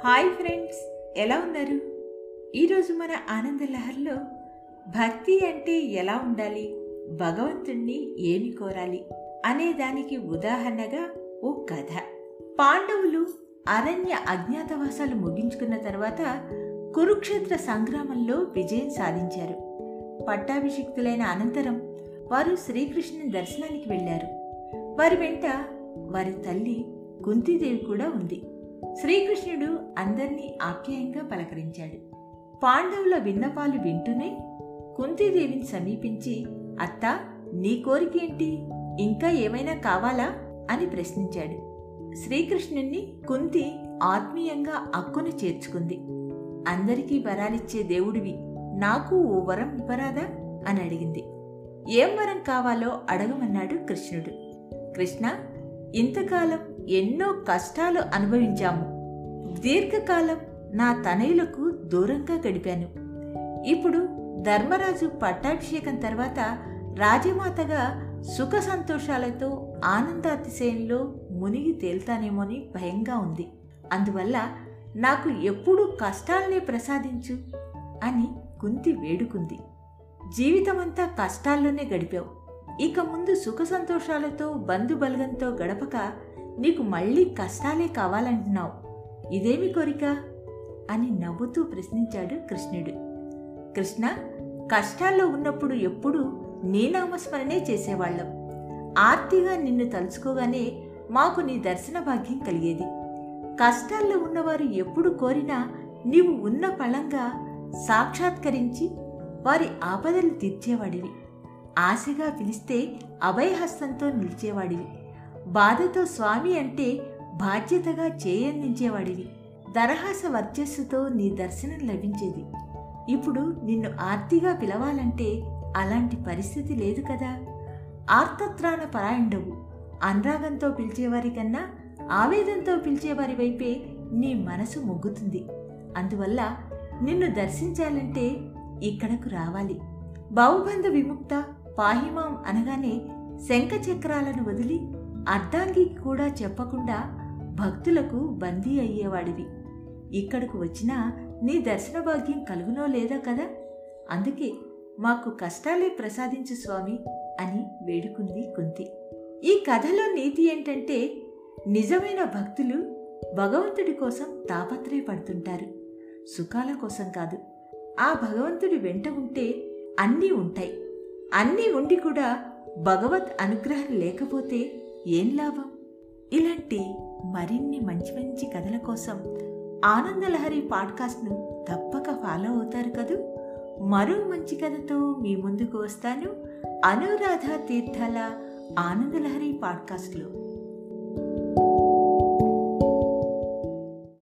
Hi friends, ఎలా ఉన్నారు? ఈరోజు మన ఆనందలహరిలో భక్తి అంటే ఎలా ఉండాలి, భగవంతుణ్ణి ఏమి కోరాలి అనే దానికి ఉదాహరణగా ఓ కథ. పాండవులు అరణ్య అజ్ఞాతవాసాలు ముగించుకున్న తర్వాత కురుక్షేత్ర సంగ్రామంలో విజయం సాధించారు. పట్టాభిషిక్తులైన అనంతరం వారు శ్రీకృష్ణుని దర్శనానికి వెళ్ళారు. వారి వెంట వారి తల్లి కుంతీదేవి కూడా ఉంది. శ్రీకృష్ణుడు అందర్నీ ఆప్యాయంగా పలకరించాడు. పాండవుల విన్నపాలు వింటూనే కుంతీదేవిని సమీపించి, అత్తా, నీ కోరికేంటి? ఇంకా ఏమైనా కావాలా అని ప్రశ్నించాడు. శ్రీకృష్ణుణ్ణి కుంతి ఆత్మీయంగా అక్కును చేర్చుకుంది. అందరికీ వరాలిచ్చే దేవుడివి, నాకు ఓ వరం ఇవ్వరాదా అని అడిగింది. ఏం వరం కావాలో అడగమన్నాడు కృష్ణుడు. కృష్ణ, ఇంతకాలం ఎన్నో కష్టాలు అనుభవించాము. దీర్ఘకాలం నా తనయులకు దూరంగా గడిపాను. ఇప్పుడు ధర్మరాజు పట్టాభిషేకం తర్వాత రాజమాతగా సుఖ సంతోషాలతో ఆనందాతిశయంలో మునిగి తేల్తానేమోని భయంగా ఉంది. అందువల్ల నాకు ఎప్పుడూ కష్టాలనే ప్రసాదించు అని కుంతి వేడుకుంది. జీవితమంతా కష్టాల్లోనే గడిపావు. ఇక ముందు సుఖ సంతోషాలతో బంధుబలగంతో గడపక నీకు మళ్లీ కష్టాలే కావాలంటున్నావు. ఇదేమి కోరిక అని నవ్వుతూ ప్రశ్నించాడు కృష్ణుడు. కృష్ణ, కష్టాల్లో ఉన్నప్పుడు ఎప్పుడూ నీ నామస్మరణే చేసేవాళ్లం. ఆర్తిగా నిన్ను తలుచుకోగానే మాకు నీ దర్శన భాగ్యం కలిగేది. కష్టాల్లో ఉన్నవారు ఎప్పుడు కోరినా నీవు ఉన్న పళంగా సాక్షాత్కరించి వారి ఆపదలు తీర్చేవాడివి. ఆశగా పిలిస్తే అభయహస్తంతో నిలిచేవాడివి. బాధతో స్వామి అంటే బాధ్యతగా చేయందించేవాడివి. దరహాస వర్చస్సుతో నీ దర్శనం లభించేది. ఇప్పుడు నిన్ను ఆర్తిగా పిలవాలంటే అలాంటి పరిస్థితి లేదు కదా. ఆర్తత్రాణ పరాయండవు. అనురాగంతో పిలిచేవారి కన్నా ఆవేదంతో పిలిచేవారి వైపే నీ మనసు మొగ్గుతుంది. అందువల్ల నిన్ను దర్శించాలంటే ఇక్కడకు రావాలి. భవబంధ విముక్త పాహిమాం అనగానే శంఖచక్రాలను వదిలి అర్ధాంగికి కూడా చెప్పకుండా భక్తులకు బందీ అయ్యేవాడివి. ఇక్కడకు వచ్చినా నీ దర్శన భాగ్యం కలుగునో లేదా కదా. అందుకే మాకు కష్టాలే ప్రసాదించు స్వామి అని వేడుకుంది కుంతి. ఈ కథలో నీతి ఏంటంటే, నిజమైన భక్తులు భగవంతుడి కోసం తాపత్రయపడుతుంటారు, సుఖాల కోసం కాదు. ఆ భగవంతుడి వెంట ఉంటే అన్నీ ఉంటాయి. అన్నీ ఉండి కూడా భగవత్ అనుగ్రహం లేకపోతే ఏం లాభం? ఇలాంటి మరిన్ని మంచి మంచి కథల కోసం ఆనందలహరి పాడ్కాస్ట్ను తప్పక ఫాలో అవుతారు కదూ. మరో మంచి కథతో మీ ముందుకు వస్తాను అనురాధ తీర్థాల ఆనందలహరి పాడ్కాస్ట్లో.